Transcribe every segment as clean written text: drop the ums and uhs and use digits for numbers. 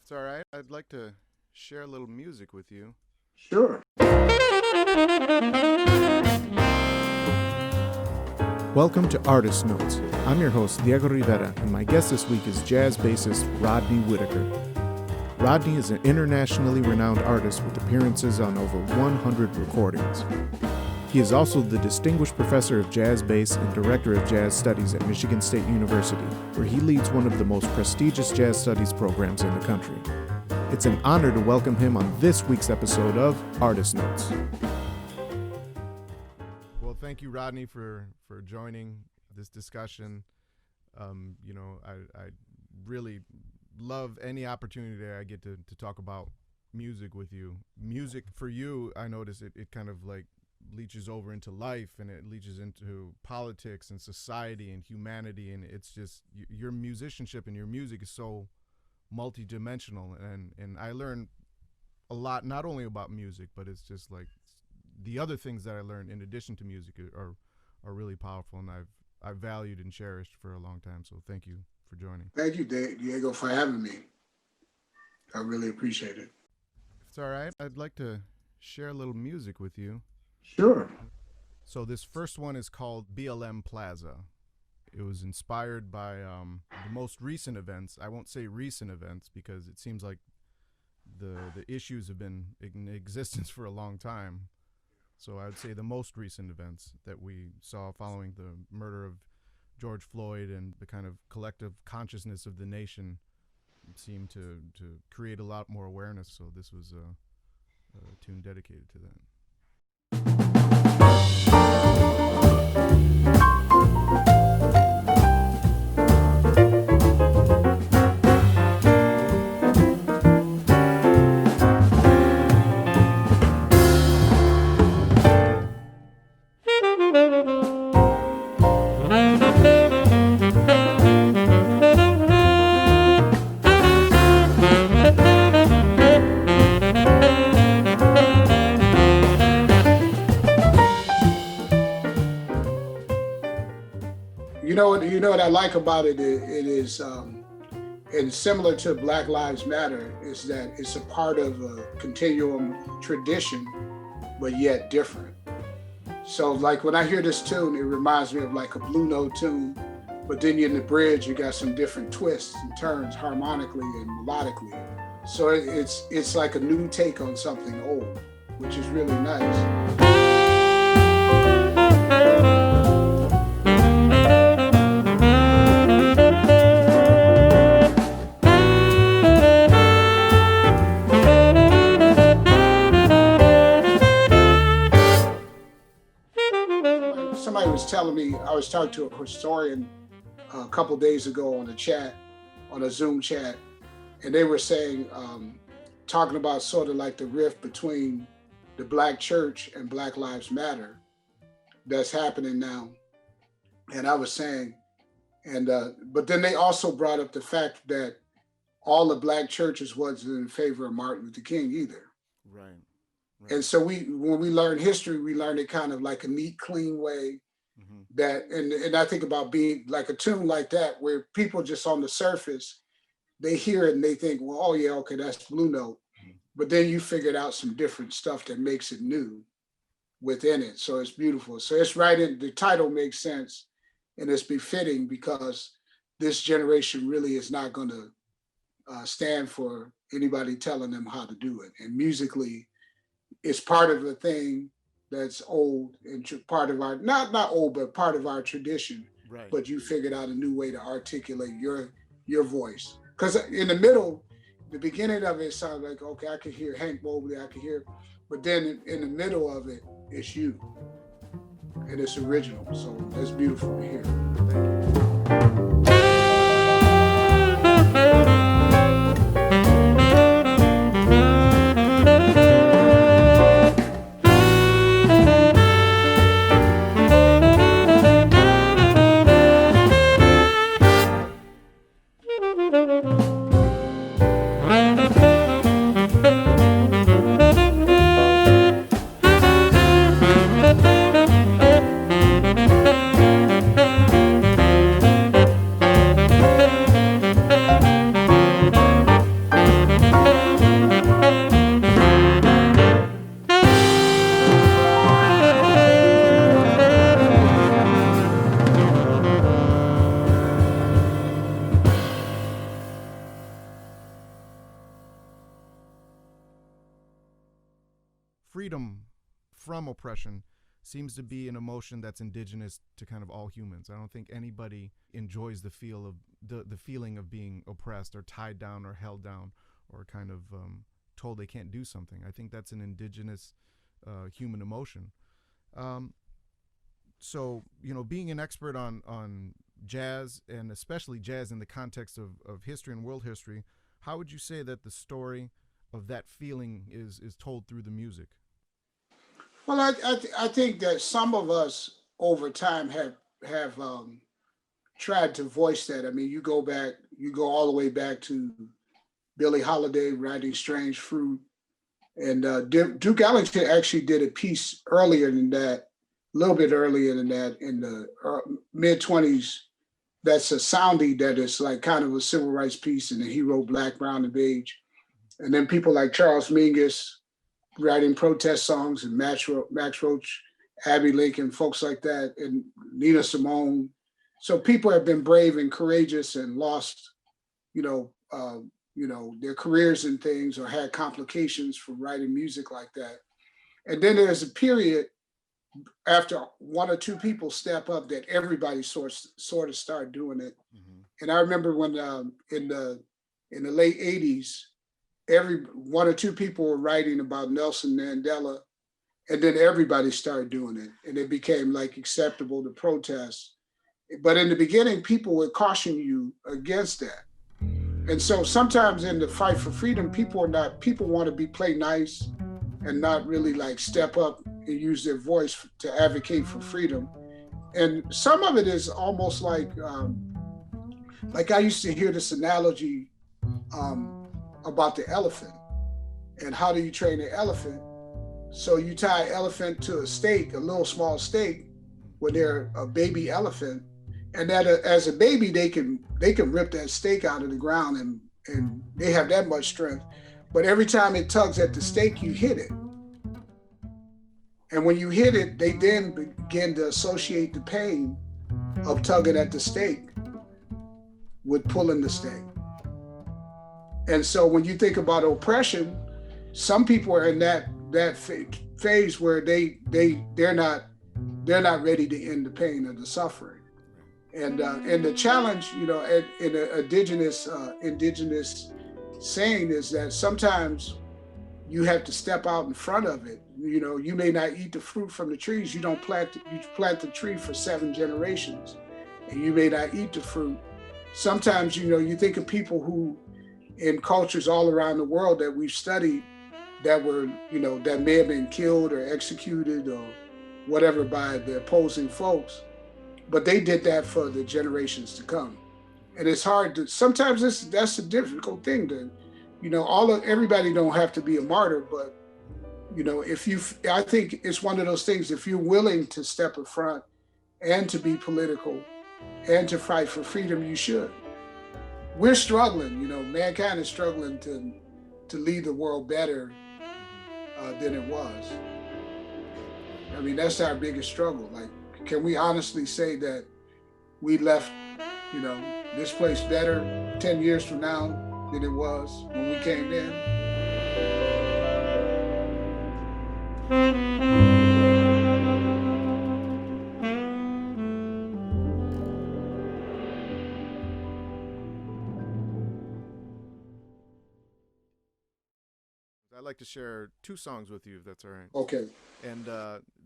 It's all right. I'd like to share a little music with you. Sure. Welcome to Artist Notes. I'm your host, Diego Rivera, and my guest this week is jazz bassist Rodney Whitaker. Rodney is an internationally renowned artist with appearances on over 100 recordings. He is also the Distinguished Professor of Jazz Bass and Director of Jazz Studies at Michigan State University, where he leads one of the most prestigious jazz studies programs in the country. It's an honor to welcome him on this week's episode of Artist Notes. Well, thank you, Rodney, for joining this discussion. I really love any opportunity that I get to talk about music with you. Music, for you, I notice it kind of like leaches over into life, and it leaches into politics and society and humanity, and it's just your musicianship and your music is so multi-dimensional, and I learn a lot, not only about music, but it's just like the other things that I learned in addition to music are really powerful, and I've valued and cherished for a long time. So thank you for joining. Thank you, Diego, for having me. I really appreciate it. If it's all right, I'd like to share a little music with you. Sure. So this first one is called BLM Plaza. It was inspired by the most recent events. I won't say recent events because it seems like the issues have been in existence for a long time. So I would say the most recent events that we saw following the murder of George Floyd, and the kind of collective consciousness of the nation seemed to create a lot more awareness. So this was a tune dedicated to that. You know what I like about it. It is, and similar to Black Lives Matter, is that it's a part of a continuum tradition, but yet different. So, like when I hear this tune, it reminds me of like a Blue Note tune, but then in the bridge you got some different twists and turns harmonically and melodically. So it's like a new take on something old, which is really nice. Somebody was telling me, I was talking to a historian a couple days ago on a Zoom chat, and they were saying, talking about sort of like the rift between the Black church and Black Lives Matter that's happening now. And I was saying, but then they also brought up the fact that all the Black churches wasn't in favor of Martin Luther King either. Right. And so when we learn history, we learn it kind of like a neat, clean way. Mm-hmm. That and I think about being like a tune like that, where people just on the surface, they hear it and they think, well, oh yeah, okay, that's Blue Note. Mm-hmm. But then you figured out some different stuff that makes it new within it. So it's beautiful. So it's right in the title makes sense, and it's befitting because this generation really is not going to stand for anybody telling them how to do it. And musically, it's part of the thing that's old and part of our, not old, but part of our tradition. Right. But you figured out a new way to articulate your voice. Because in the middle, the beginning of it sounds like, okay, I could hear Hank Mobley, I could hear, but then in the middle of it, it's you. And it's original. So that's beautiful to hear. Thank you. freedom from oppression seems to be an emotion that's indigenous to kind of all humans. I don't think anybody enjoys the feeling of being oppressed or tied down or held down or kind of told they can't do something. I think that's an indigenous human emotion. So, being an expert on jazz, and especially jazz in the context of history and world history, how would you say that the story of that feeling is told through the music? Well, I think that some of us over time have tried to voice that. I mean, you go all the way back to Billie Holiday writing "Strange Fruit," and Duke Ellington actually did a piece earlier than that, a little bit earlier than that, in the mid-20s. That's a sounding that is like kind of a civil rights piece, and then he wrote "Black, Brown, and Beige," and then people like Charles Mingus writing protest songs, and Max Roach, Abby Lincoln, folks like that, and Nina Simone. So people have been brave and courageous and lost, their careers and things, or had complications from writing music like that. And then there's a period after one or two people step up that everybody sort of start doing it. Mm-hmm. And I remember when in the late 80s, every one or two people were writing about Nelson Mandela, and then everybody started doing it, and it became like acceptable to protest. But in the beginning, people would caution you against that. And so sometimes in the fight for freedom, people want to play nice and not really like step up and use their voice to advocate for freedom. And some of it is almost like I used to hear this analogy about the elephant, and how do you train an elephant? So you tie an elephant to a stake, a little small stake, when they're a baby elephant, and that as a baby they can rip that stake out of the ground, and they have that much strength. But every time it tugs at the stake, you hit it, and when you hit it, they then begin to associate the pain of tugging at the stake with pulling the stake. And so when you think about oppression, some people are in that phase where they're not ready to end the pain of the suffering. And the challenge, in an indigenous saying is that sometimes you have to step out in front of it. You may not eat the fruit from the trees. You plant the tree for 7 generations, and you may not eat the fruit. Sometimes, you think of people who, in cultures all around the world that we've studied, that were, that may have been killed or executed or whatever by the opposing folks, but they did that for the generations to come. And it's hard to, sometimes that's a difficult thing to, everybody don't have to be a martyr, but, I think it's one of those things, if you're willing to step in front and to be political and to fight for freedom, you should. We're struggling, mankind is struggling to leave the world better than it was. I mean, that's our biggest struggle. Like, can we honestly say that we left, this place better 10 years from now than it was when we came in? I'd like to share 2 songs with you, if that's all right. Okay. And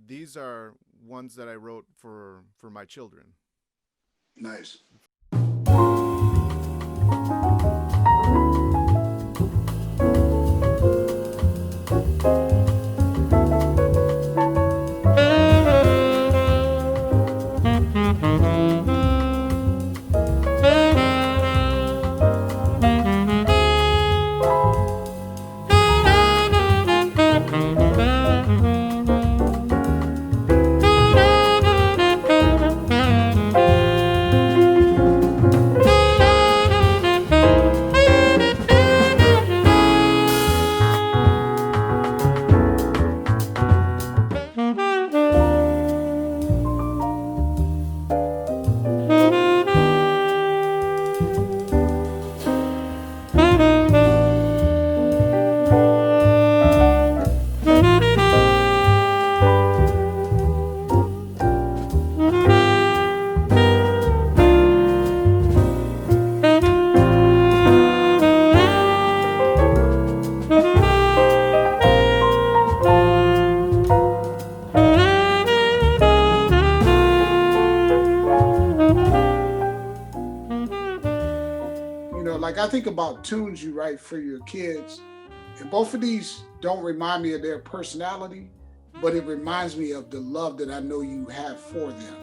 these are ones that I wrote for my children. Nice. think about tunes you write for your kids, and both of these don't remind me of their personality, but it reminds me of the love that I know you have for them.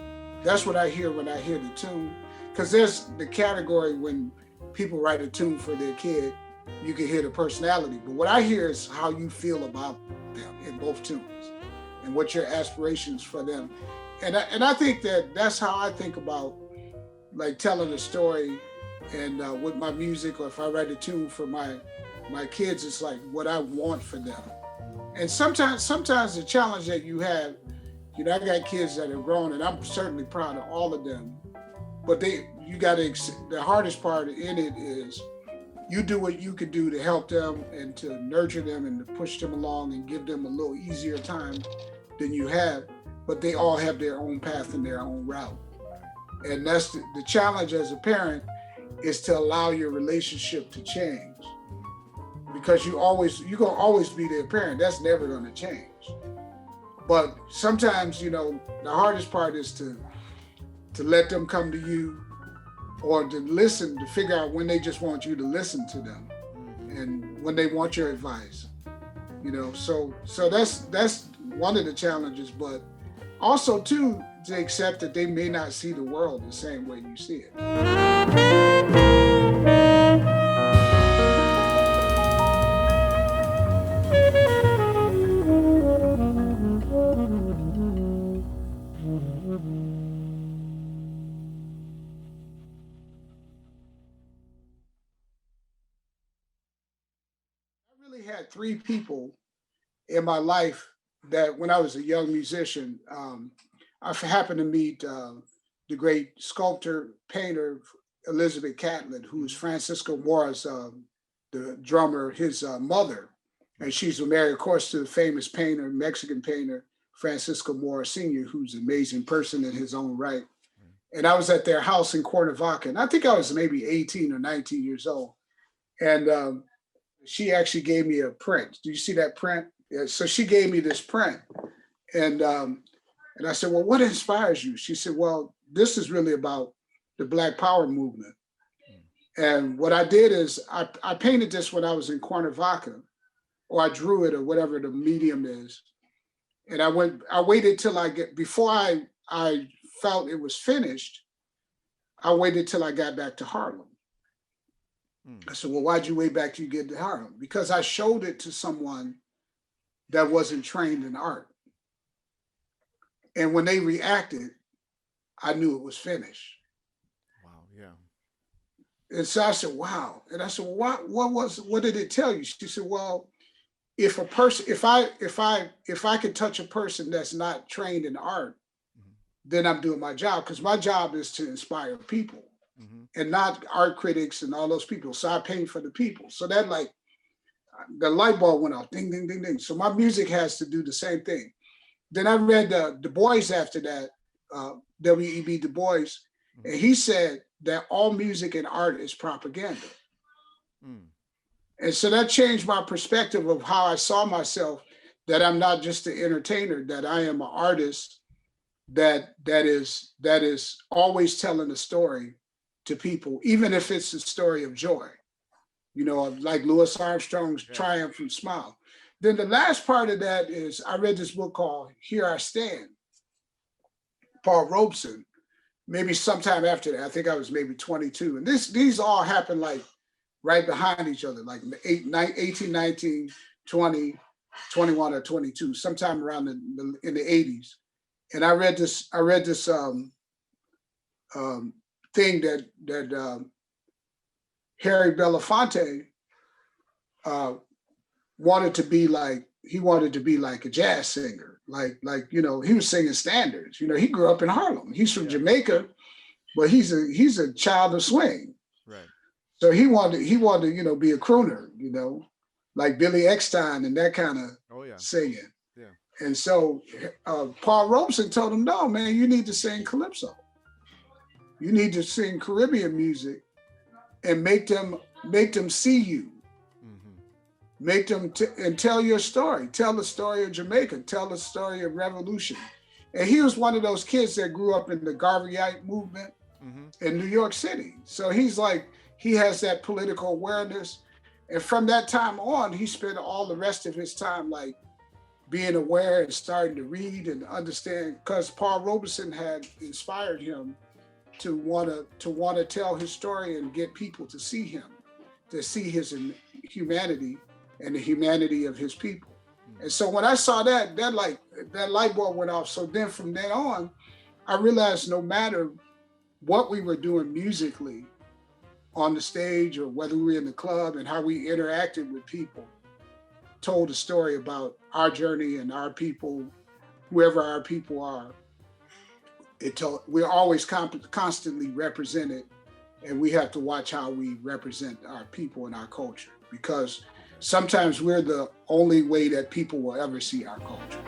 That's what I hear when I hear the tune. Because there's the category when people write a tune for their kid, you can hear the personality. But what I hear is how you feel about them in both tunes and what your aspirations for them. And I think that's how I think about like telling a story and with my music, or if I write a tune for my kids, it's like what I want for them. And sometimes the challenge that you have, you know, I got kids that are grown, and I'm certainly proud of all of them. But the hardest part in it is you do what you can do to help them and to nurture them and to push them along and give them a little easier time than you have. But they all have their own path and their own route. And that's the challenge as a parent, is to allow your relationship to change. Because you're gonna always be their parent. That's never gonna change. But sometimes, you know, the hardest part is to let them come to you, or to listen, to figure out when they just want you to listen to them and when they want your advice. You know, so that's one of the challenges, but also too, to accept that they may not see the world the same way you see it. I really had three people in my life that when I was a young musician, I happened to meet the great sculptor, painter, Elizabeth Catlett, who's Francisco Mora's, the drummer, his mother. And she's married, of course, to the famous painter, Mexican painter, Francisco Mora Sr., who's an amazing person in his own right. And I was at their house in Cuernavaca, and I think I was maybe 18 or 19 years old. And she actually gave me a print. Do you see that print? Yeah, so she gave me this print. And I said, well, what inspires you? She said, well, this is really about the Black Power movement. And what I did is I painted this when I was in Cuernavaca, or I drew it, or whatever the medium is. And I waited till before I felt it was finished, I waited till I got back to Harlem. I said, well, why'd you wait back till you get to Harlem? Because I showed it to someone that wasn't trained in art. And when they reacted, I knew it was finished. Wow, yeah. And so I said, wow. And I said, well, what did it tell you? She said, well, if I could touch a person that's not trained in art, then I'm doing my job, because my job is to inspire people. And not art critics and all those people. So I paint for the people. So that, like, the light bulb went off, ding, ding, ding, ding. So my music has to do the same thing. Then I read Du Bois after that, W.E.B. Du Bois, and he said that all music and art is propaganda. And so that changed my perspective of how I saw myself, that I'm not just an entertainer, that I am an artist that is always telling a story to people, even if it's a story of joy, you know, like Louis Armstrong's Triumph and Smile. Then the last part of that is I read this book called Here I Stand, Paul Robeson, maybe sometime after that. I think I was maybe 22. And these all happened like right behind each other, like 18, 19, 20, 21 or 22, sometime around in the 80s. And I read this thing that Harry Belafonte wanted to be like a jazz singer, like you know, he was singing standards. You know, he grew up in Harlem. He's from Jamaica, but he's a child of swing. Right. So he wanted you know, be a crooner, you know, like Billy Eckstine and that kind of singing. Yeah. And so Paul Robeson told him, no, man, you need to sing calypso. You need to sing Caribbean music and make them see you. Make them and tell your story. Tell the story of Jamaica. Tell the story of revolution. And he was one of those kids that grew up in the Garveyite movement in New York City. So he's like, he has that political awareness. And from that time on, he spent all the rest of his time like being aware and starting to read and understand, because Paul Robeson had inspired him to want to tell his story and get people to see him, to see his humanity and the humanity of his people. And so when I saw that light bulb went off. So then from then on, I realized no matter what we were doing musically on the stage or whether we were in the club, and how we interacted with people, told a story about our journey and our people, whoever our people are. We're always constantly represented, and we have to watch how we represent our people and our culture, because sometimes we're the only way that people will ever see our culture.